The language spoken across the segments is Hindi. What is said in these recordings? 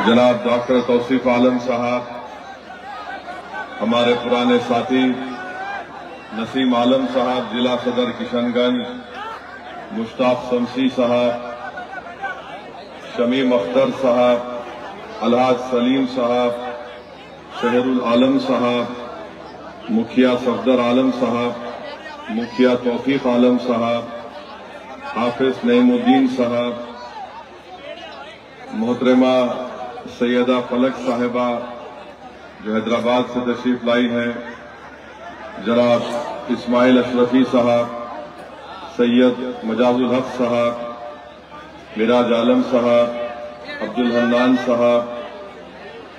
जनाब डॉक्टर तौसीफ आलम साहब, हमारे पुराने साथी नसीम आलम साहब जिला सदर किशनगंज, मुश्ताक शमसी साहब, शमीम अख्तर साहब, अलहाज सलीम साहब, शहरुल आलम साहब, मुखिया सफदर आलम साहब, मुखिया तौफीक आलम साहब, हाफिज नईमुद्दीन साहब, मोहतरमा सैयदा फलक साहिबा जो हैदराबाद से तशरीफ लाई हैं, जनाब इस्माइल अशरफी साहब, सैयद मजाजुल हक साहब, मिराज आलम साहब, अब्दुल हन्नान साहब,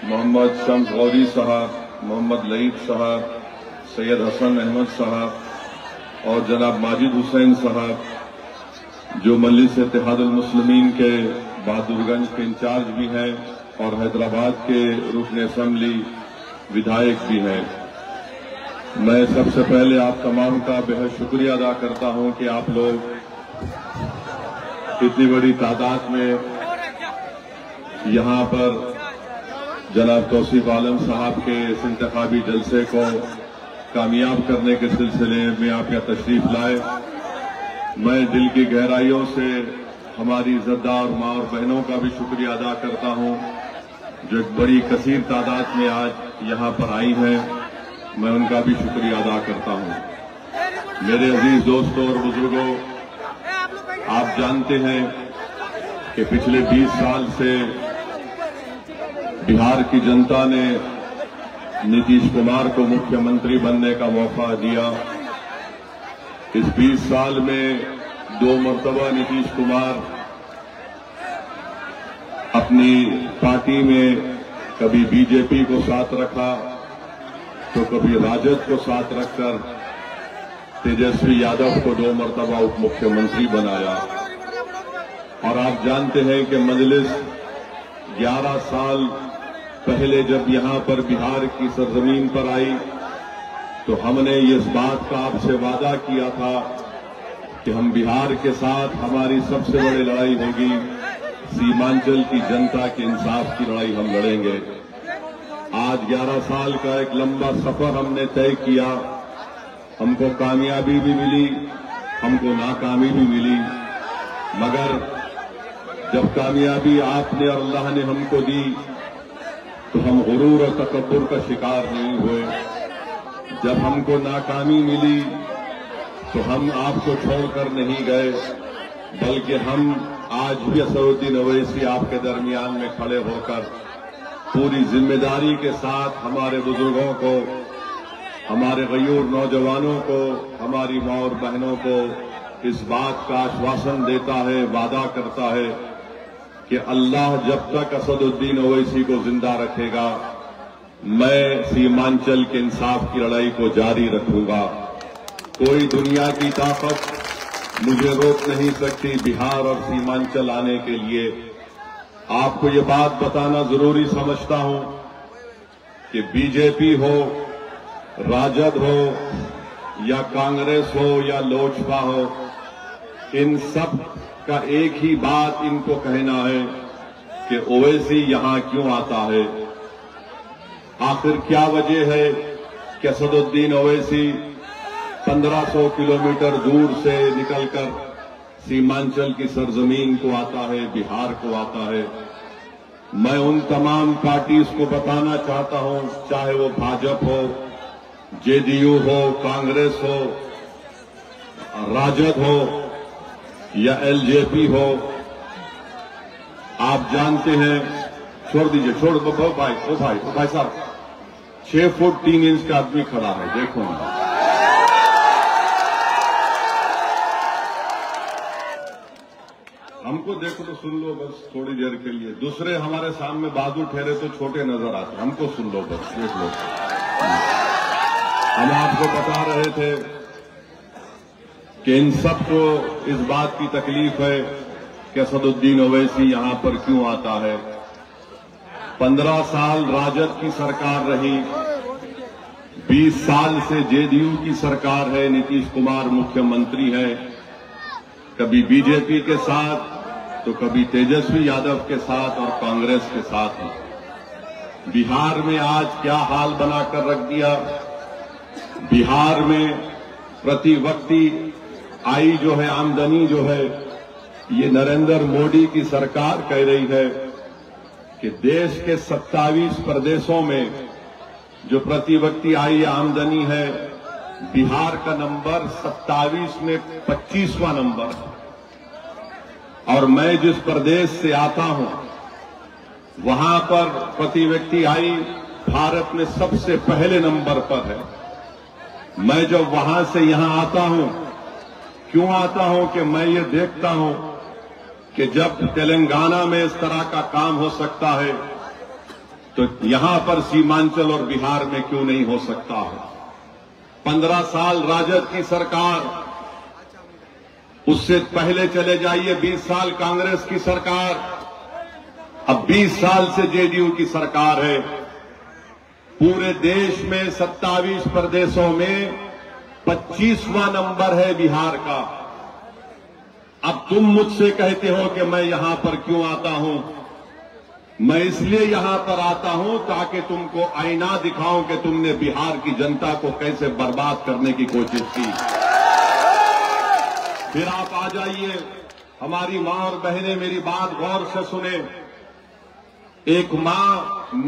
मोहम्मद शम्स गौरी साहब, मोहम्मद लईद साहब, सैयद हसन अहमद साहब और जनाब माजिद हुसैन साहब जो मजलिस इत्तेहादुल मुस्लिमीन के बहादुरगंज के इंचार्ज भी हैं और हैदराबाद के रुकन असेंबली विधायक भी हैं। मैं सबसे पहले आप तमाम का बेहद शुक्रिया अदा करता हूं कि आप लोग इतनी बड़ी तादाद में यहां पर जनाब तौसीफ आलम साहब के इस इंतखाबी जलसे को कामयाब करने के सिलसिले में आप यहाँ तशरीफ लाए। मैं दिल की गहराइयों से हमारी इज्जतदार माँ और बहनों का भी शुक्रिया अदा करता हूँ जो एक बड़ी कसीर तादाद में आज यहाँ पर आई हैं। मैं उनका भी शुक्रिया अदा करता हूँ। मेरे अजीज दोस्तों और बुजुर्गों, आप जानते हैं कि पिछले 20 साल से बिहार की जनता ने नीतीश कुमार को मुख्यमंत्री बनने का मौका दिया। इस 20 साल में 2 मरतबा नीतीश कुमार अपनी पार्टी में कभी बीजेपी को साथ रखा तो कभी राजद को साथ रखकर तेजस्वी यादव को 2 मरतबा उप मुख्यमंत्री बनाया। और आप जानते हैं कि मजलिस 11 साल पहले जब यहां पर बिहार की सरजमीन पर आई तो हमने इस बात का आपसे वादा किया था कि हम बिहार के साथ हमारी सबसे बड़ी लड़ाई होगी, सीमांचल की जनता के इंसाफ की लड़ाई हम लड़ेंगे। आज 11 साल का एक लंबा सफर हमने तय किया। हमको कामयाबी भी मिली, हमको नाकामी भी मिली, मगर जब कामयाबी आपने और अल्लाह ने हमको दी तो हम गुरूर और तकब्बुर का शिकार नहीं हुए। जब हमको नाकामी मिली तो हम आपको छोड़कर नहीं गए, बल्कि हम आज भी असदुद्दीन ओवैसी आपके दरमियान में खड़े होकर पूरी जिम्मेदारी के साथ हमारे बुजुर्गों को, हमारे गयूर नौजवानों को, हमारी माँ और बहनों को इस बात का आश्वासन देता है, वादा करता है कि अल्लाह जब तक असदुद्दीन ओवैसी को जिंदा रखेगा मैं सीमांचल के इंसाफ की लड़ाई को जारी रखूंगा। कोई दुनिया की ताकत मुझे रोक नहीं सकती बिहार और सीमांचल आने के लिए। आपको ये बात बताना जरूरी समझता हूं कि बीजेपी हो, राजद हो या कांग्रेस हो या लोजपा हो, इन सब का एक ही बात इनको कहना है कि ओवैसी यहां क्यों आता है। आखिर क्या वजह है कि असदुद्दीन ओवैसी 1500 किलोमीटर दूर से निकलकर सीमांचल की सरजमीन को आता है, बिहार को आता है। मैं उन तमाम पार्टीज को बताना चाहता हूं, चाहे वो भाजपा हो, जेडीयू हो, कांग्रेस हो, राजद हो या एलजेपी हो, आप जानते हैं, छोड़ दीजिए, छोड़ दो भाई, ओ भाई साहब, 6 फुट 3 इंच का आदमी खड़ा है, देखो ना। हमको देखो तो सुन लो बस थोड़ी देर के लिए। दूसरे हमारे सामने बहादुर ठहरे तो छोटे नजर आते, हमको सुन लो बस, देख लो। हम आपको बता रहे थे कि इन सबको इस बात की तकलीफ है कि असदुद्दीन ओवैसी यहां पर क्यों आता है। 15 साल राजद की सरकार रही, 20 साल से जेडीयू की सरकार है, नीतीश कुमार मुख्यमंत्री है। कभी बीजेपी के साथ तो कभी तेजस्वी यादव के साथ और कांग्रेस के साथ है। बिहार में आज क्या हाल बनाकर रख दिया। बिहार में प्रति व्यक्ति आय जो है, आमदनी जो है, ये नरेंद्र मोदी की सरकार कह रही है कि देश के 27 प्रदेशों में जो प्रति व्यक्ति आय आमदनी है, बिहार का नंबर 27 में 25वां नंबर है। और मैं जिस प्रदेश से आता हूं, वहां पर प्रति व्यक्ति आय भारत में सबसे पहले नंबर पर है। मैं जब वहां से यहां आता हूं, क्यों आता हूं कि मैं ये देखता हूं कि जब तेलंगाना में इस तरह का काम हो सकता है तो यहां पर सीमांचल और बिहार में क्यों नहीं हो सकता है। 15 साल राजद की सरकार, उससे पहले चले जाइए 20 साल कांग्रेस की सरकार, अब 20 साल से जेडीयू की सरकार है। पूरे देश में 27 प्रदेशों में 25वां नंबर है बिहार का। अब तुम मुझसे कहते हो कि मैं यहां पर क्यों आता हूं। मैं इसलिए यहां पर आता हूं ताकि तुमको आईना दिखाऊं कि तुमने बिहार की जनता को कैसे बर्बाद करने की कोशिश की। फिर आप आ जाइए, हमारी मां और बहनें मेरी बात गौर से सुने। एक मां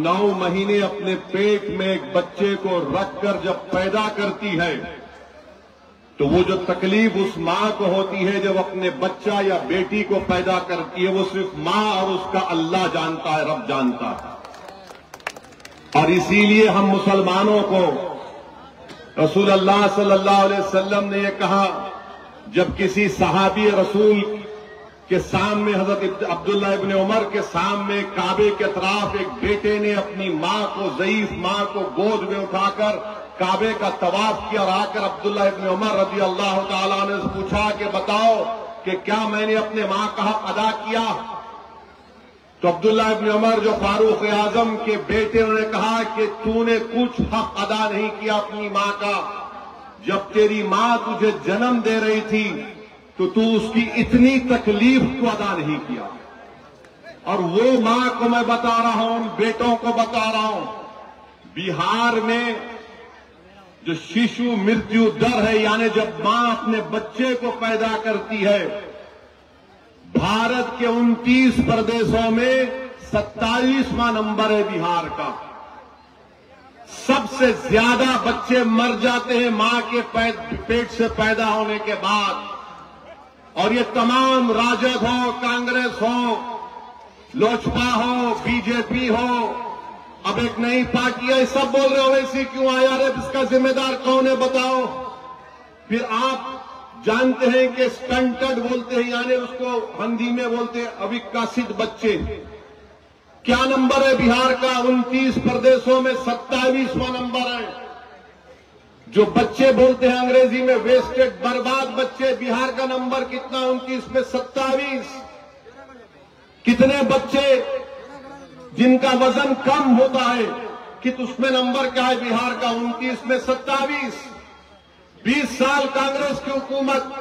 9 महीने अपने पेट में एक बच्चे को रखकर जब पैदा करती है, तो वो जो तकलीफ उस मां को होती है जब अपने बच्चा या बेटी को पैदा करती है, वो सिर्फ मां और उसका अल्लाह जानता है, रब जानता है। और इसीलिए हम मुसलमानों को रसूल अल्लाह सल्लल्लाहु अलैहि वसल्लम ने यह कहा, जब किसी सहाबी रसूल के सामने, हजरत अब्दुल्ला इब्न उमर के सामने काबे के अतराफ एक बेटे ने अपनी मां को, ज़ईफ मां को गोद में उठाकर काबे का तवाफ किया और आकर अब्दुल्ला इब्न उमर रज़ी अल्लाह तआला ने पूछा कि बताओ कि क्या मैंने अपने मां का हक अदा किया। तो अब्दुल्ला इब्न उमर जो फारूक आजम के बेटे, उन्होंने कहा कि तूने कुछ हक अदा नहीं किया अपनी मां का। जब तेरी मां तुझे जन्म दे रही थी तो तू उसकी इतनी तकलीफ को अदा नहीं किया। और वो मां को मैं बता रहा हूं, उन बेटों को बता रहा हूं, बिहार में जो शिशु मृत्यु दर है, यानी जब मां अपने बच्चे को पैदा करती है, भारत के 29 प्रदेशों में 27वां नंबर है बिहार का। सबसे ज्यादा बच्चे मर जाते हैं मां के पेट से पैदा होने के बाद। और ये तमाम राजद हो, कांग्रेस हो, लोजपा हो, बीजेपी हो, अब एक नई पार्टी है, सब बोल रहे हो वैसी क्यों आया रे, इसका जिम्मेदार कौन है बताओ। फिर आप जानते हैं कि स्टंटेड बोलते हैं, यानी उसको हिंदी में बोलते हैं अविकसित बच्चे। क्या नंबर है बिहार का? 29 प्रदेशों में 27वां नंबर है। जो बच्चे बोलते हैं अंग्रेजी में वेस्टेड, बर्बाद बच्चे, बिहार का नंबर कितना? 29 में 27। कितने बच्चे जिनका वजन कम होता है, कि उसमें नंबर क्या है बिहार का? 29 में 27। 20 साल कांग्रेस की हुकूमत,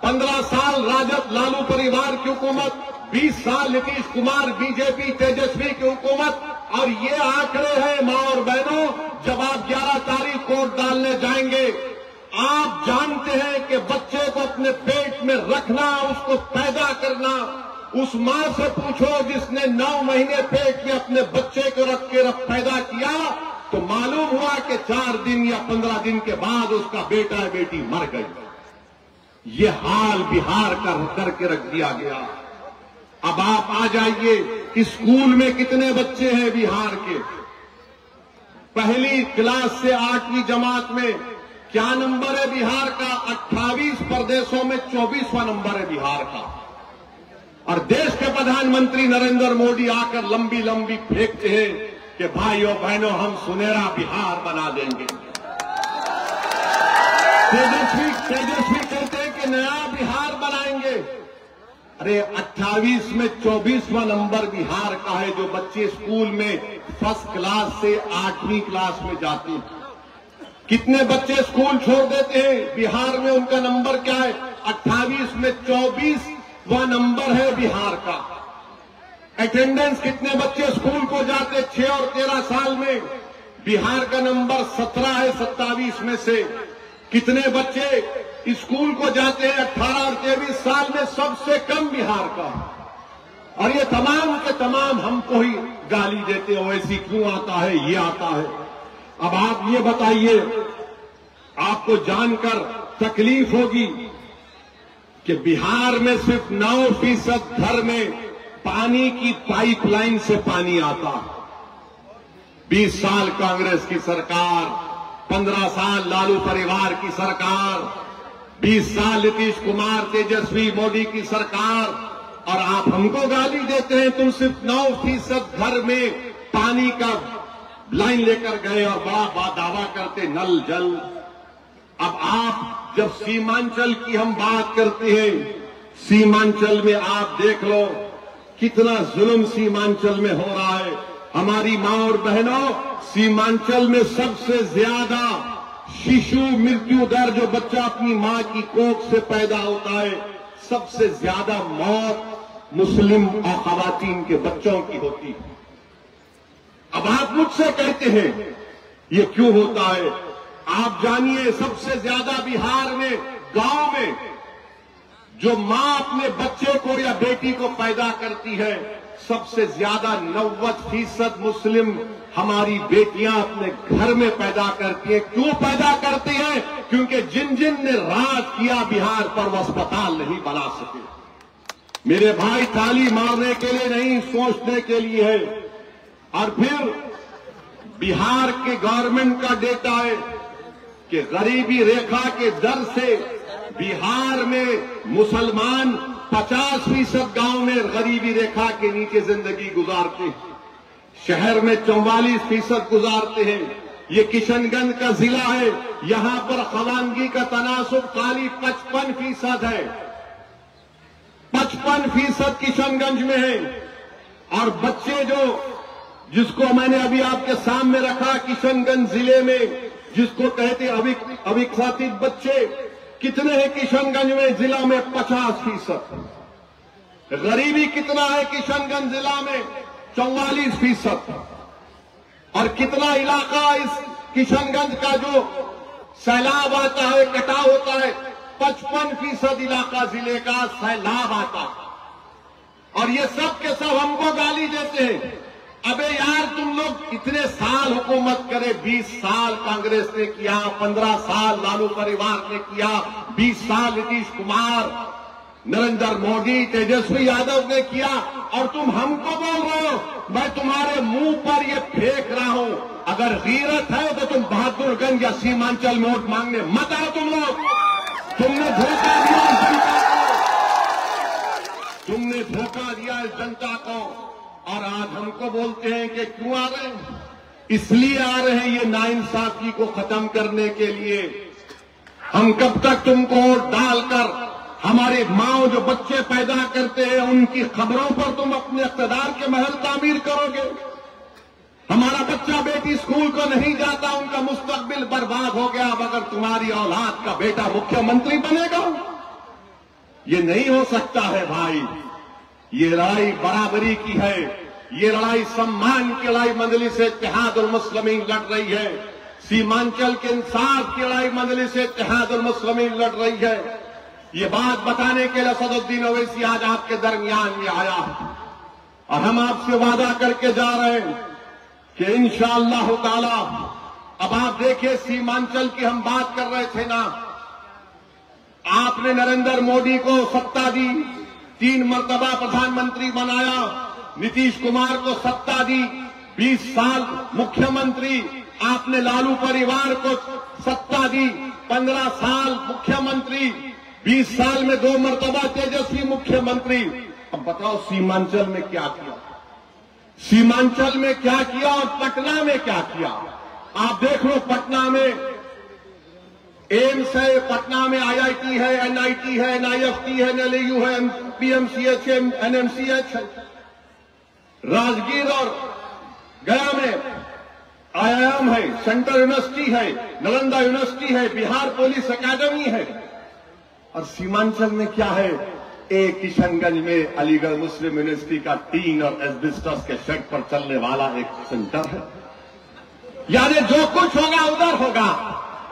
15 साल राजद लालू परिवार की हुकूमत, 20 साल नीतीश कुमार बीजेपी तेजस्वी की हुकूमत। और ये आंकड़े हैं मां और बहनों, जब आप 11 तारीख वोट डालने जाएंगे, आप जानते हैं कि बच्चे को अपने पेट में रखना, उसको पैदा करना, उस मां से पूछो जिसने 9 महीने पेट में अपने बच्चे को रख के पैदा किया, तो मालूम हुआ कि 4 दिन या 15 दिन के बाद उसका बेटा या बेटी मर गई। ये हाल बिहार का करके रख दिया गया। अब आप आ जाइए, स्कूल में कितने बच्चे हैं बिहार के? पहली क्लास से 8वीं जमात में क्या नंबर है बिहार का? 28 प्रदेशों में 24वां नंबर है बिहार का। और देश के प्रधानमंत्री नरेंद्र मोदी आकर लंबी लंबी फेंकते हैं कि भाइयों बहनों हम सुनहरा बिहार बना देंगे। तेजस्वी कहते हैं कि नया बिहार बनाएंगे। अरे 28 में 24वां नंबर बिहार का है। जो बच्चे स्कूल में फर्स्ट क्लास से 8वीं क्लास में जाते हैं, कितने बच्चे स्कूल छोड़ देते हैं बिहार में? उनका नंबर क्या है? 28 में 24, वह नंबर है बिहार का। अटेंडेंस कितने बच्चे स्कूल को जाते 6 और 13 साल में, बिहार का नंबर 17 है 27 में से। कितने बच्चे स्कूल को जाते हैं 18 और 23 साल में, सबसे कम बिहार का। और ये तमाम के तमाम हमको ही गाली देते हो, ऐसी क्यों आता है, ये आता है। अब आप ये बताइए, आपको जानकर तकलीफ होगी कि बिहार में सिर्फ 9% घर में पानी की पाइपलाइन से पानी आता है। 20 साल कांग्रेस की सरकार, 15 साल लालू परिवार की सरकार, 20 साल नीतीश कुमार तेजस्वी मोदी की सरकार, और आप हमको गाली देते हैं तुम सिर्फ 9% घर में पानी का लाइन लेकर गए और बड़ा दावा करते नल जल। अब आप जब सीमांचल की हम बात करते हैं, सीमांचल में आप देख लो कितना जुल्म सीमांचल में हो रहा है। हमारी मां और बहनों, सीमांचल में सबसे ज्यादा शिशु मृत्यु दर, जो बच्चा अपनी मां की कोख से पैदा होता है, सबसे ज्यादा मौत मुस्लिम और खवातीन के बच्चों की होती है। अब आप मुझसे कहते हैं ये क्यों होता है? आप जानिए, सबसे ज्यादा बिहार में गांव में जो मां अपने बच्चे को या बेटी को पैदा करती है, सबसे ज्यादा 90% मुस्लिम हमारी बेटियां अपने घर में पैदा करती हैं। क्यों पैदा करती हैं? क्योंकि जिन जिन ने राज किया बिहार पर, वो अस्पताल नहीं बना सके। मेरे भाई, ताली मारने के लिए नहीं, सोचने के लिए है। और फिर बिहार के गवर्नमेंट का डेटा है कि गरीबी रेखा के दर से बिहार में मुसलमान 50% गांव में गरीबी रेखा के नीचे जिंदगी गुजारते हैं, शहर में 44% गुजारते हैं। ये किशनगंज का जिला है, यहां पर खवानगी का तनासुब खाली 55% है। 55% किशनगंज में है। और बच्चे जिसको मैंने अभी आपके सामने रखा, किशनगंज जिले में जिसको कहते अविकसित बच्चे, कितने हैं किशनगंज में? जिला में 50%। गरीबी कितना है किशनगंज जिला में? 44%। और कितना इलाका इस किशनगंज का जो सैलाब आता है, कटाव होता है, 55% इलाका जिले का सैलाब आता है। और ये सब के सब हमको गाली देते हैं। अबे यार, तुम लोग इतने साल हुकूमत करे, 20 साल कांग्रेस ने किया, 15 साल लालू परिवार ने किया, 20 साल नीतीश कुमार, नरेंद्र मोदी, तेजस्वी यादव ने किया, और तुम हमको बोल रहे हो। मैं तुम्हारे मुंह पर ये फेंक रहा हूं, अगर गीरत है तो तुम बहादुरगंज या सीमांचल में वोट मांगने मत आओ। तुम लोग, तुमने धोखा दिया इस जनता को, तुमने धोखा दिया इस जनता को। और आज हमको बोलते हैं कि क्यों आ रहे हैं? इसलिए आ रहे हैं ये नाइंसाफी को खत्म करने के लिए। हम कब तक तुमको वोट डालकर हमारे माँ जो बच्चे पैदा करते हैं उनकी खबरों पर तुम अपने इक़्तिदार के महल तामीर करोगे? हमारा बच्चा बेटी स्कूल को नहीं जाता, उनका मुस्तकबिल बर्बाद हो गया। अब अगर तुम्हारी औलाद का बेटा मुख्यमंत्री बनेगा, ये नहीं हो सकता है भाई। ये लड़ाई बराबरी की है, ये लड़ाई सम्मान की लड़ाई मजलिस इत्तेहादुल मुस्लिमीन लड़ रही है। सीमांचल के इंसाफ की लड़ाई मजलिस इत्तेहादुल मुस्लिमीन लड़ रही है। ये बात बताने के लिए असदुद्दीन ओवैसी आज आपके दरमियान में आया है। और हम आपसे वादा करके जा रहे हैं कि इंशाअल्लाह ताला, अब आप देखिए, सीमांचल की हम बात कर रहे थे ना, आपने नरेंद्र मोदी को सत्ता दी, 3 मर्तबा प्रधानमंत्री बनाया, नीतीश कुमार को सत्ता दी, 20 साल मुख्यमंत्री, आपने लालू परिवार को सत्ता दी, 15 साल मुख्यमंत्री, 20 साल में 2 मर्तबा तेजस्वी मुख्यमंत्री। अब बताओ सीमांचल में क्या किया? सीमांचल में क्या किया और पटना में क्या किया? आप देख लो, पटना में एम्स है, पटना में IIT है, NIT है, NIFT है, NLU है, PMCH है, NMCH है। राजगीर और गया में IIM है, सेंट्रल यूनिवर्सिटी है, नालंदा यूनिवर्सिटी है, बिहार पुलिस अकादमी है। और सीमांचल में क्या है? एक किशनगंज में अलीगढ़ मुस्लिम यूनिवर्सिटी का टीन और एस्बेस्टस के शेड पर चलने वाला एक सेंटर है। यानी जो कुछ होगा उधर होगा।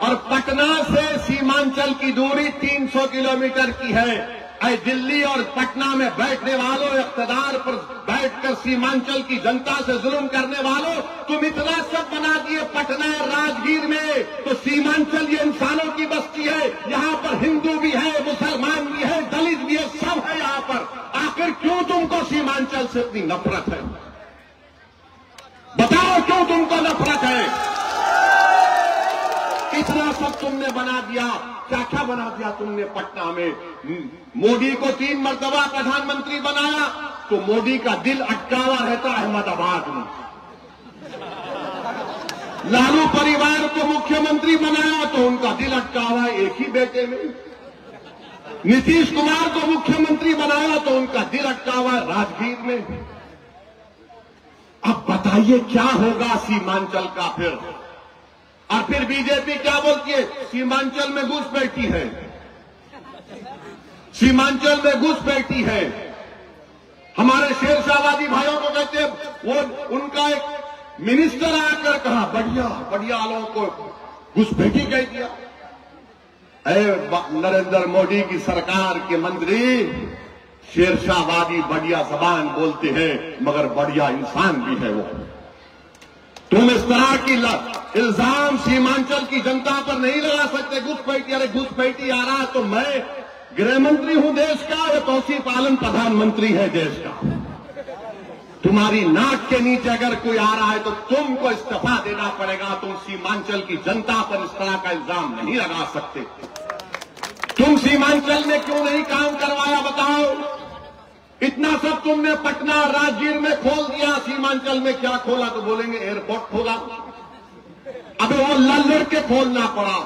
और पटना से सीमांचल की दूरी 300 किलोमीटर की है। ऐ दिल्ली और पटना में बैठने वालों, इख्तिदार पर बैठकर सीमांचल की जनता से जुल्म करने वालों, तुम इतना सब बना दिए पटना और राजगीर में, तो सीमांचल ये इंसानों की बस्ती है। यहाँ पर हिंदू भी है, मुसलमान भी है, दलित भी है, सब है यहाँ पर। आखिर क्यों तुमको सीमांचल से इतनी नफरत है? बताओ क्यों तुमको नफरत है? इतना सब तुमने बना दिया। क्या क्या बना दिया तुमने पटना में? मोदी को 3 मरतबा प्रधानमंत्री बनाया तो मोदी का दिल अटका हुआ रहता अहमदाबाद में। लालू परिवार को मुख्यमंत्री बनाया तो उनका दिल अटका हुआ है एक ही बेटे में। नीतीश कुमार को मुख्यमंत्री बनाया तो उनका दिल अटका हुआ है राजगीर में। अब बताइए क्या होगा सीमांचल का फिर? और फिर बीजेपी क्या बोलती है? सीमांचल में घुस बैठी है, सीमांचल में घुस बैठी है। हमारे शेरशाहवादी भाइयों को कहते हैं, वो उनका एक मिनिस्टर आकर कहा बढ़िया बढ़िया लोगों को घुसपैठी कह दिया। नरेंद्र मोदी की सरकार के मंत्री शेरशाहवादी बढ़िया जबान बोलते हैं मगर बढ़िया इंसान भी है वो। तुम इस तरह की इल्जाम सीमांचल की जनता पर नहीं लगा सकते। घुसपैठी, अरे घुसपैठी आ रहा तो मैं गृह मंत्री हूं देश का, या तौसीफ पालन प्रधानमंत्री है देश का। तुम्हारी नाक के नीचे अगर कोई आ रहा है तो तुमको इस्तीफा देना पड़ेगा। तुम सीमांचल की जनता पर इस तरह का इल्जाम नहीं लगा सकते। तुम सीमांचल में क्यों नहीं काम करवाया बताओ? इतना सब तुमने पटना राजगीर में खोल दिया, सीमांचल में क्या खोला? तो बोलेंगे एयरपोर्ट खोला। अबे वो लड़ के खोलना पड़ा।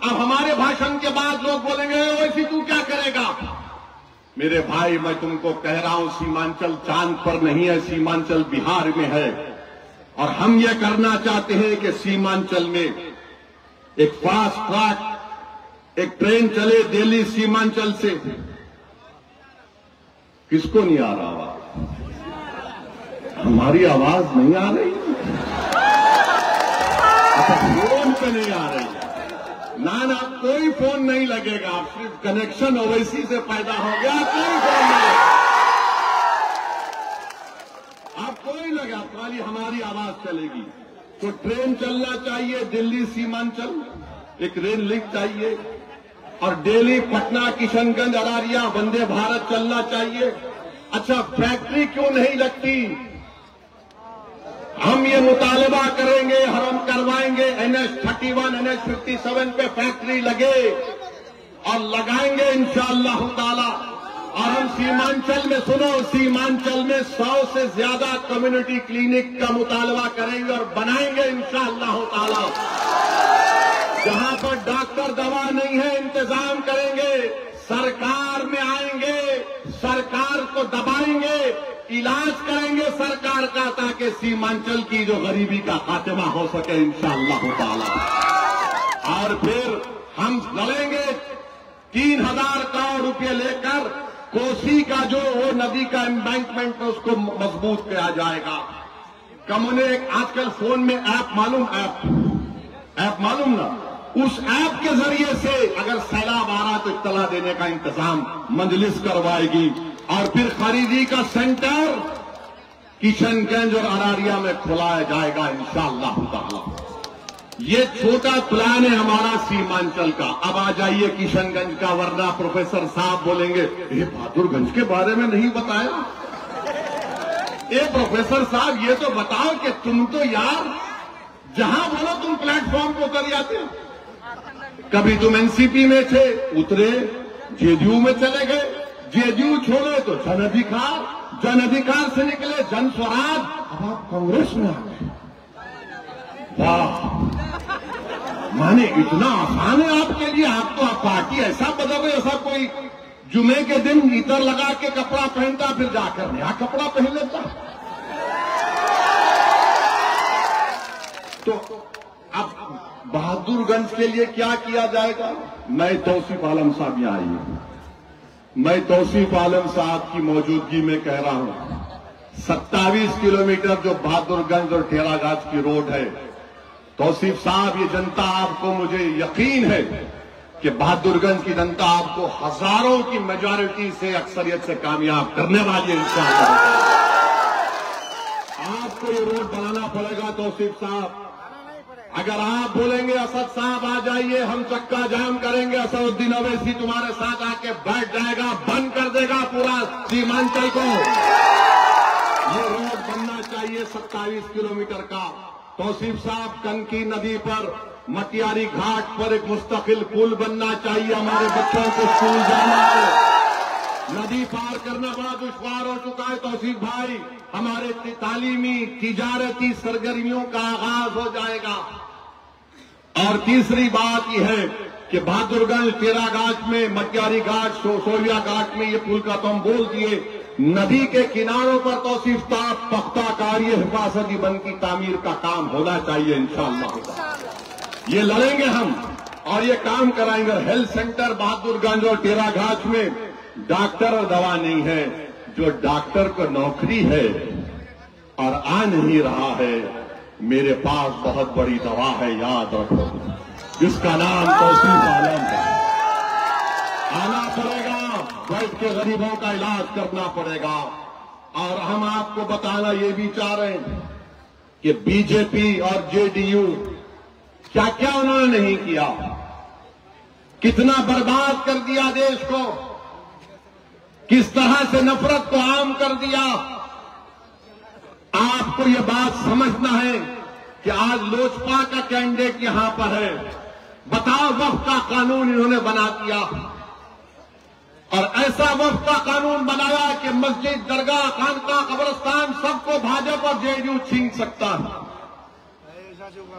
अब हमारे भाषण के बाद लोग बोलेंगे वैसे तू क्या करेगा? मेरे भाई मैं तुमको कह रहा हूं सीमांचल चांद पर नहीं है, सीमांचल बिहार में है। और हम ये करना चाहते हैं कि सीमांचल में एक फास्ट ट्रैक एक ट्रेन चले दिल्ली सीमांचल से। किसको नहीं आ रहा आवाज? हमारी आवाज नहीं आ रही? अच्छा फोन पे नहीं आ रही? ना कोई फोन नहीं लगेगा, सिर्फ कनेक्शन ओवैसी से पैदा हो गया। कोई फोन नहीं, अब कोई लगा खाली हमारी आवाज चलेगी। तो ट्रेन चलना चाहिए दिल्ली सीमांचल, एक रेल लिंक चाहिए। और दिल्ली पटना किशनगंज अरारिया वंदे भारत चलना चाहिए। अच्छा फैक्ट्री क्यों नहीं लगती? हम ये मुतालबा करेंगे, हम करवाएंगे NH-31 NH-57 पे फैक्ट्री लगे और लगाएंगे इंशाअल्लाह ताला। और हम सीमांचल में सुनो, सीमांचल में 100 से ज्यादा कम्युनिटी क्लिनिक का मुतालबा करेंगे और बनाएंगे इंशाअल्लाह ताला। जहां पर डॉक्टर दवा नहीं है इंतजाम करेंगे, सरकार में आएंगे, सरकार को दबाएंगे, इलाज करेंगे सरकार का, ताकि सीमांचल की जो गरीबी का खात्मा हो सके इंशाअल्लाह ताला। और फिर हम लड़ेंगे 3000 करोड़ रुपए लेकर कोसी का जो वो नदी का एम्बैंकमेंट है उसको मजबूत किया जाएगा। कम्युनिक आजकल फोन में ऐप मालूम ना, उस ऐप के जरिए से अगर सैलाब आ रहा तो इत्तला देने का इंतजाम मजलिस करवाएगी। और फिर खरीदी का सेंटर किशनगंज और अरारिया में खुलाया जाएगा इंशाअल्लाह ताला। ये छोटा प्लान है हमारा सीमांचल का। अब आ जाइए किशनगंज का, वरना प्रोफेसर साहब बोलेंगे ये बहादुरगंज के बारे में नहीं बताया। ए प्रोफेसर साहब ये तो बताओ कि तुम तो यार जहां बोलो तुम प्लेटफॉर्म पर उतर जाते हो। कभी तुम एनसीपी में थे, उतरे, जेडीयू में चले गए, जेडीयू छोड़े तो जन अधिकार से निकले जन स्वराज, अब आप कांग्रेस में आ गए। वाह, माने इतना आसान है आपके लिए? आप तो आप पार्टी ऐसा बदल रहे, ऐसा कोई जुमे के दिन इतर लगा के कपड़ा पहनता फिर जाकर नया कपड़ा पहन लेता। तो अब बहादुरगंज के लिए क्या किया जाएगा? मैं तौसीफ आलम साहब यहां आई हूं। मैं तौसीफ आलम साहब की मौजूदगी में कह रहा हूं, 27 किलोमीटर जो बहादुरगंज और टेरागाछ की रोड है, तौसीफ साहब, ये जनता आपको, मुझे यकीन है कि बहादुरगंज की जनता आपको हजारों की मेजॉरिटी से, अक्सरियत से कामयाब करने वाली है इंशाअल्लाह। आपको ये रोड बनाना पड़ेगा तौसीफ साहब। अगर आप बोलेंगे असद साहब आ जाइए, हम चक्का जाम करेंगे, असदुद्दीन अवैसी तुम्हारे साथ आके बैठ जाएगा, बंद कर देगा पूरा सीमांचल को। ये रोड बनना चाहिए 27 किलोमीटर का। तौसीफ साहब, कनकी नदी पर मटियारी घाट पर एक मुस्तकिल पुल बनना चाहिए। हमारे बच्चों को स्कूल जाना है, नदी पार करना बड़ा दुश्वार हो चुका है तौसीफ भाई। हमारे तालीमी तिजारती सरगर्मियों का आगाज हो जाएगा। और तीसरी बात यह है कि बहादुरगंज, टेरागाछ में, मटियारी घाट, सोया घाट में ये पुल का तो हम बोल दिए, नदी के किनारों पर तौसीफ साहब पख्ता कार्य हिफाजती बंद की तामीर का काम होना चाहिए इंशाअल्लाह। ये लड़ेंगे हम और ये काम कराएंगे। हेल्थ सेंटर बहादुरगंज और टेरागाछ में डॉक्टर और दवा नहीं है, जो डॉक्टर को नौकरी है और आ नहीं रहा है, मेरे पास बहुत बड़ी दवा है, याद रखो, जिसका नाम तौसीफ आलम है। आना पड़ेगा, बैठ के गरीबों का इलाज करना पड़ेगा। और हम आपको बताना ये भी चाह रहे हैं कि बीजेपी और जेडीयू क्या क्या उन्होंने नहीं किया, कितना बर्बाद कर दिया देश को, किस तरह से नफरत को आम कर दिया। आपको ये बात समझना है कि आज लोजपा का कैंडिडेट यहां पर है। बताओ, वक्फ का कानून इन्होंने बना दिया और ऐसा वक्फ का कानून बनाया कि मस्जिद, दरगाह, खानका, कब्रिस्तान सबको भाजपा और जेडीयू छीन सकता है।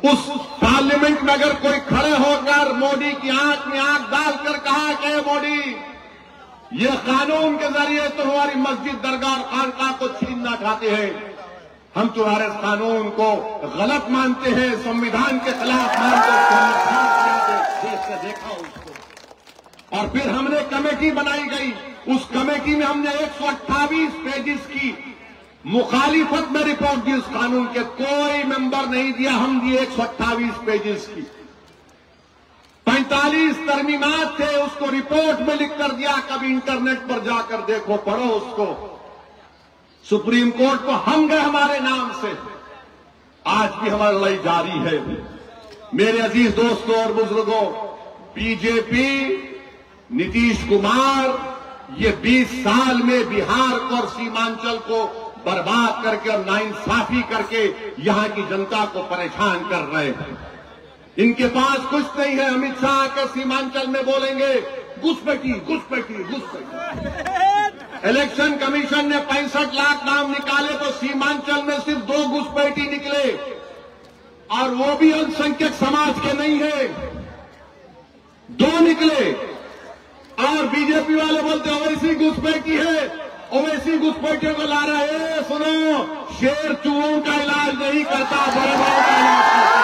उस पार्लियामेंट में अगर कोई खड़े होकर मोदी की आंख में आंख डालकर कहा कि मोदी, ये कानून के जरिए तो हमारी मस्जिद, दरगाह और खानका को छीनना चाहते हैं, हम तुम्हारे कानून को गलत मानते हैं, संविधान के खिलाफ मानते हैं, देश से देखा उसको। और फिर हमने कमेटी बनाई गई, उस कमेटी में हमने 128 पेजेस की मुखालिफत में रिपोर्ट दी उस कानून के, कोई मेंबर नहीं दिया, हम दिए 128 पेजेस की। 45 तरमीमात थे, उसको रिपोर्ट में लिख कर दिया, कभी इंटरनेट पर जाकर देखो, पढ़ो उसको। सुप्रीम कोर्ट को हम गए हमारे नाम से, आज भी हमारी लड़ाई जारी है। मेरे अजीज दोस्तों और बुजुर्गों, बीजेपी, नीतीश कुमार ये 20 साल में बिहार को और सीमांचल को बर्बाद करके और नाइंसाफी करके यहां की जनता को परेशान कर रहे हैं। इनके पास कुछ नहीं है। अमित शाह के सीमांचल में बोलेंगे घुसपैठी, घुसपैठी, घुसपैठी। इलेक्शन कमीशन ने 65 लाख नाम निकाले तो सीमांचल में सिर्फ 2 घुसपैठी निकले, और वो भी अल्पसंख्यक समाज के नहीं है, 2 निकले। और बीजेपी वाले बोलते ओवैसी घुसपैठी है, ओवैसी घुसपैठियों को ला रहा है। सुनो, शेर चूहों का इलाज नहीं करता, बड़े बड़ों का इलाज करता।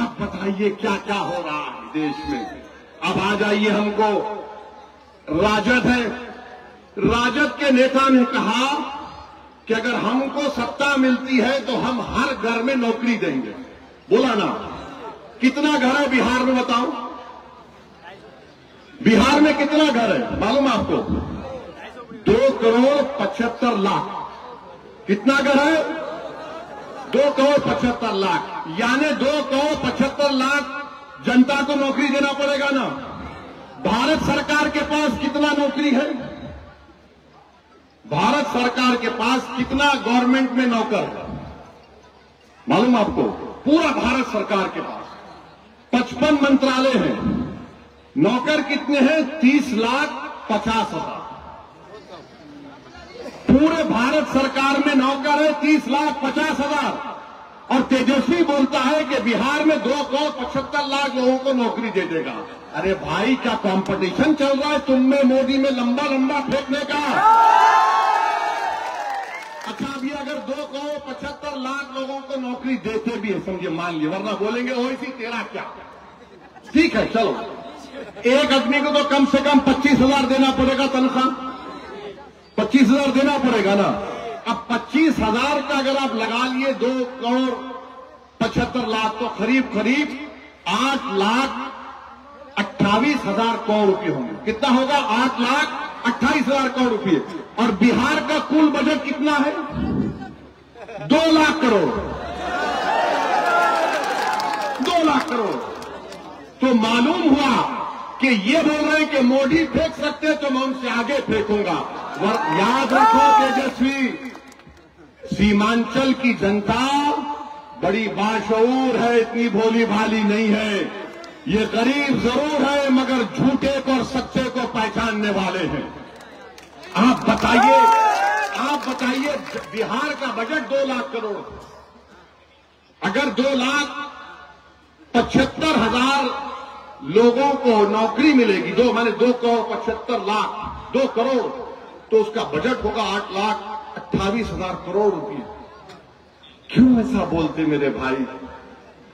आप बताइए क्या क्या हो रहा है देश में। अब आ जाइए, हमको राजद है, राजद के नेता ने कहा कि अगर हमको सत्ता मिलती है तो हम हर घर में नौकरी देंगे। बोला ना, कितना घर है बिहार में बताओ? बिहार में कितना घर है मालूम आपको? 2,75,00,000। कितना घर है? 2,75,00,000, यानी 2,75,00,000 जनता को नौकरी देना पड़ेगा ना। भारत सरकार के पास कितना नौकरी है? भारत सरकार के पास कितना गवर्नमेंट में नौकर है मालूम आपको? पूरा भारत सरकार के पास 55 मंत्रालय हैं, नौकर कितने हैं? 30,50,000। पूरे भारत सरकार में नौकर है 30,50,000। और तेजस्वी बोलता है कि बिहार में 2,75,00,000 लोगों को नौकरी दे देगा। अरे भाई, क्या कंपटीशन चल रहा है तुम में मोदी में लंबा लंबा फेंकने का? अच्छा, अभी अगर 2,75,00,000 लोगों को नौकरी देते भी है, समझिए, मान लिया, वरना बोलेंगे ओवैसी तेरा क्या। ठीक है, चलो, एक आदमी को तो कम से कम 25,000 देना पड़ेगा तनख्वाह, 25,000 देना पड़ेगा ना। अब 25,000 का अगर आप लगा लिए 2,75,00,000 तो करीब 8,28,000 करोड़ रुपए होंगे। कितना होगा? 8,28,000 करोड़ रुपए। और बिहार का कुल बजट कितना है? 2 लाख करोड़, 2 लाख करोड़। तो मालूम हुआ कि ये बोल रहे हैं कि मोदी फेंक सकते तो मैं उनसे आगे फेंकूंगा। याद रखो तेजस्वी, सीमांचल की जनता बड़ी बाशऊर है, इतनी भोली भाली नहीं है। ये गरीब जरूर है मगर झूठे को और सच्चे को पहचानने वाले हैं। आप बताइए बिहार का बजट 2 लाख करोड़, अगर 2,75,000 लोगों को नौकरी मिलेगी, 2 करोड़, तो उसका बजट होगा 8,28,000 करोड़ रुपए। क्यों ऐसा बोलते मेरे भाई?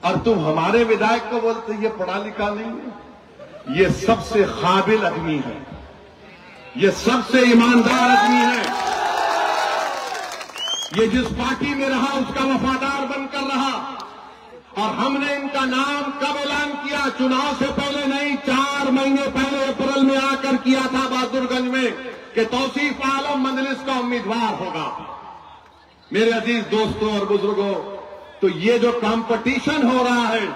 और तुम हमारे विधायक को बोलते ये पढ़ा लिखा नहीं है। ये सबसे काबिल आदमी है, ये सबसे ईमानदार आदमी है। ये जिस पार्टी में रहा उसका वफादार बनकर रहा। और हमने इनका नाम कब ऐलान किया? चुनाव से पहले नहीं, 4 महीने पहले अप्रैल में आकर किया था बहादुरगंज में कि तौसीफ आलम मजलिस का उम्मीदवार होगा। मेरे अजीज दोस्तों और बुजुर्गों, तो ये जो कंपटीशन हो रहा है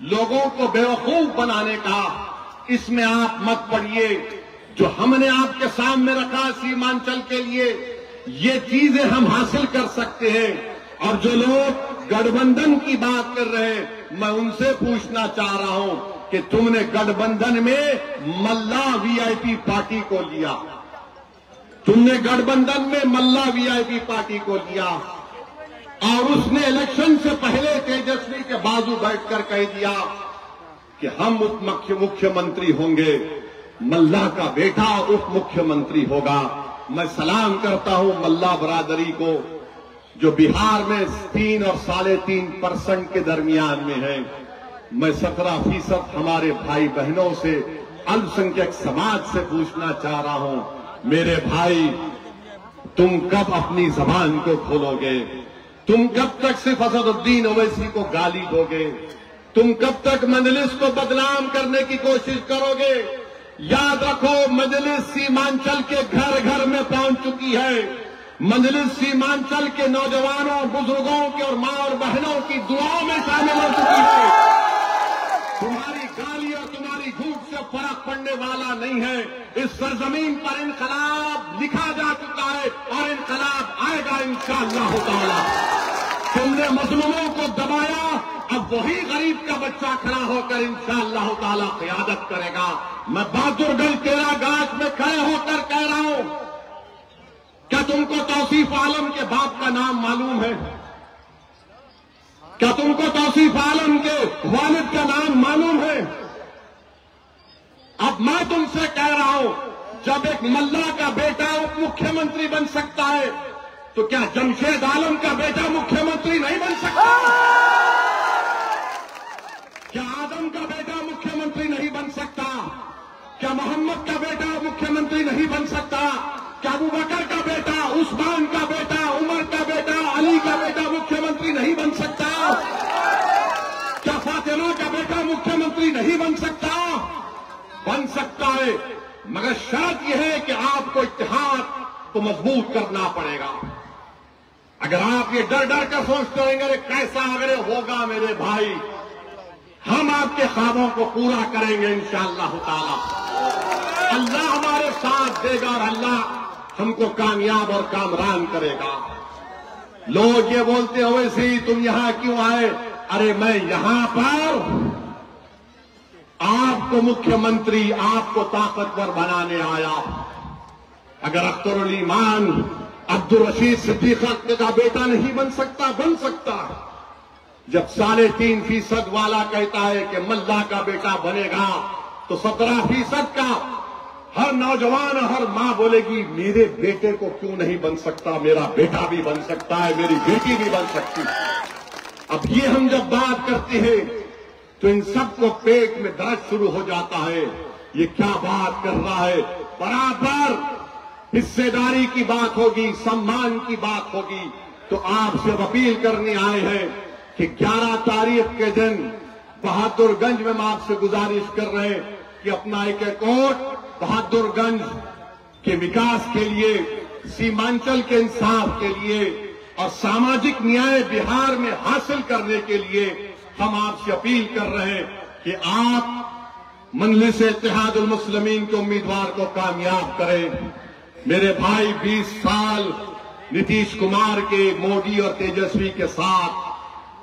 लोगों को बेवकूफ बनाने का, इसमें आप मत पड़िए। जो हमने आपके सामने रखा सीमांचल के लिए, ये चीजें हम हासिल कर सकते हैं। और जो लोग गठबंधन की बात कर रहे हैं, मैं उनसे पूछना चाह रहा हूं कि तुमने गठबंधन में मल्ला वीआईपी पार्टी को लिया, तुमने गठबंधन में मल्ला वीआईपी पार्टी को लिया और उसने इलेक्शन से पहले तेजस्वी के बाजू बैठकर कह दिया कि हम मुख्यमंत्री होंगे, मल्ला का बेटा उप मुख्यमंत्री होगा। मैं सलाम करता हूं मल्ला बरादरी को जो बिहार में 3 और 3.5% के दरमियान में है। मैं 17% हमारे भाई बहनों से, अल्पसंख्यक समाज से पूछना चाह रहा हूं, मेरे भाई तुम कब अपनी जबान को खोलोगे? तुम कब तक सिर्फ असदुद्दीन ओवैसी को गाली दोगे? तुम कब तक मजलिस को बदनाम करने की कोशिश करोगे? याद रखो, मजलिस सीमांचल के घर घर में पहुंच चुकी है। मजलिस सीमांचल के नौजवानों, बुजुर्गों के और मां और बहनों की दुआओं में शामिल हो चुकी है। तुम्हारी गाली और तुम्हारी झूठ से फर्क पड़ने वाला नहीं है। इस सरजमीन पर इनकलाब लिखा जा चुका है और इनकलाब आएगा इंशाअल्लाह ताला। तुमने मजलूमों को दबाया, अब वही गरीब का बच्चा खड़ा होकर इंशाअल्लाह ताला क़यादत करेगा। मैं बहादुरगंज तेरागाछ में खड़े होकर कह रहा हूं, क्या तुमको तौसीफ आलम के बाप का नाम मालूम है? क्या तुमको तौसीफ आलम के वालिद का नाम मालूम है? अब मैं तुमसे कह रहा हूं, जब एक मल्ला का बेटा उप मुख्यमंत्री बन सकता है तो क्या जमशेद आलम का बेटा मुख्यमंत्री नहीं बन सकता? क्या आदम का बेटा मुख्यमंत्री नहीं बन सकता? क्या मोहम्मद का बेटा मुख्यमंत्री नहीं बन सकता? क्या अबू बकर का बेटा, उस्मान का बेटा, उमर का बेटा, अली का बेटा मुख्यमंत्री नहीं बन सकता? क्या फातिमा का बेटा मुख्यमंत्री नहीं बन सकता? बन सकता है, मगर शर्त यह है कि आपको इत्तेहाद को मजबूत करना पड़ेगा। अगर आप ये डर डर कर सोचते रहेंगे कैसा अगर होगा, मेरे भाई हम आपके ख्वाबों को पूरा करेंगे इंशाअल्लाह ताला। अल्लाह हमारे साथ देगा और अल्लाह हमको कामयाब और कामरान करेगा। लोग ये बोलते हो वैसे ही तुम यहां क्यों आए? अरे मैं यहां पर आपको मुख्यमंत्री, आपको ताकतवर बनाने आया। अगर अख्तरुल ईमान अब्दुल रशीद सिद्दीक का बेटा नहीं बन सकता, बन सकता है। जब 3.5% वाला कहता है कि मल्ला का बेटा बनेगा तो 17% का हर नौजवान, हर मां बोलेगी मेरे बेटे को क्यों नहीं बन सकता? मेरा बेटा भी बन सकता है, मेरी बेटी भी बन सकती है। अब ये हम जब बात करते हैं तो इन सबको पेट में दर्द शुरू हो जाता है। ये क्या बात कर रहा है? बराबर हिस्सेदारी की बात होगी, सम्मान की बात होगी। तो आपसे अब अपील करने आए हैं कि 11 तारीख के दिन बहादुरगंज में हम आपसे गुजारिश कर रहे हैं कि अपना एक वोट बहादुरगंज के विकास के लिए, सीमांचल के इंसाफ के लिए और सामाजिक न्याय बिहार में हासिल करने के लिए हम आपसे अपील कर रहे हैं कि आप मजलिस इत्तेहादुल मुस्लिमीन के उम्मीदवार को कामयाब करें। मेरे भाई 20 साल नीतीश कुमार के, मोदी और तेजस्वी के साथ,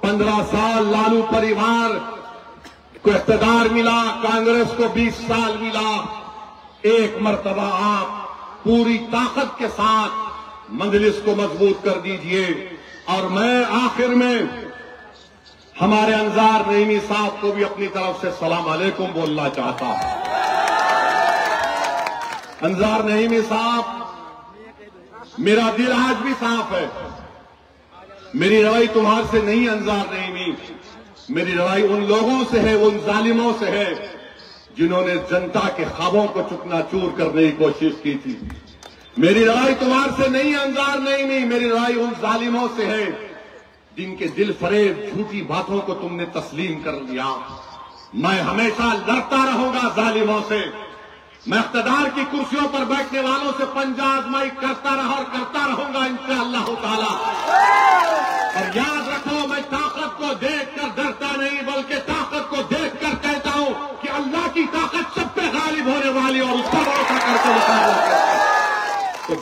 15 साल लालू परिवार को इख्तिदार मिला, कांग्रेस को 20 साल मिला। एक मर्तबा आप पूरी ताकत के साथ मजलिस को मजबूत कर दीजिए। और मैं आखिर में हमारे अंजार नईमी साहब को भी अपनी तरफ से सलाम अलैकुम बोलना चाहता हूं। अंजार नईमी साहब, मेरा दिल आज भी साफ है। मेरी लड़ाई तुम्हारे से नहीं अंजार नईमी, मेरी लड़ाई उन लोगों से है, उन जालिमों से है जिन्होंने जनता के ख्वाबों को चुकनाचूर करने की कोशिश की थी। मेरी लड़ाई तुम्हारे से नहीं अंजार नईमी, मेरी लड़ाई उन जालिमों से है जिनके दिल फरेब झूठी बातों को तुमने तस्लीम कर लिया। मैं हमेशा लड़ता रहूंगा जालिमों से। मैं इख्तिदार की कुर्सियों पर बैठने वालों से पंजा आजमाई करता रहा और करता रहूंगा इंशाअल्लाह ताला। और याद रखो, मैं ताकत को देखकर डरता नहीं, बल्कि ताकत को देखकर कहता हूं कि अल्लाह की ताकत सब पे गालिब होने वाली और उस पर भरोसा करके मुकाबला करता हूं। तो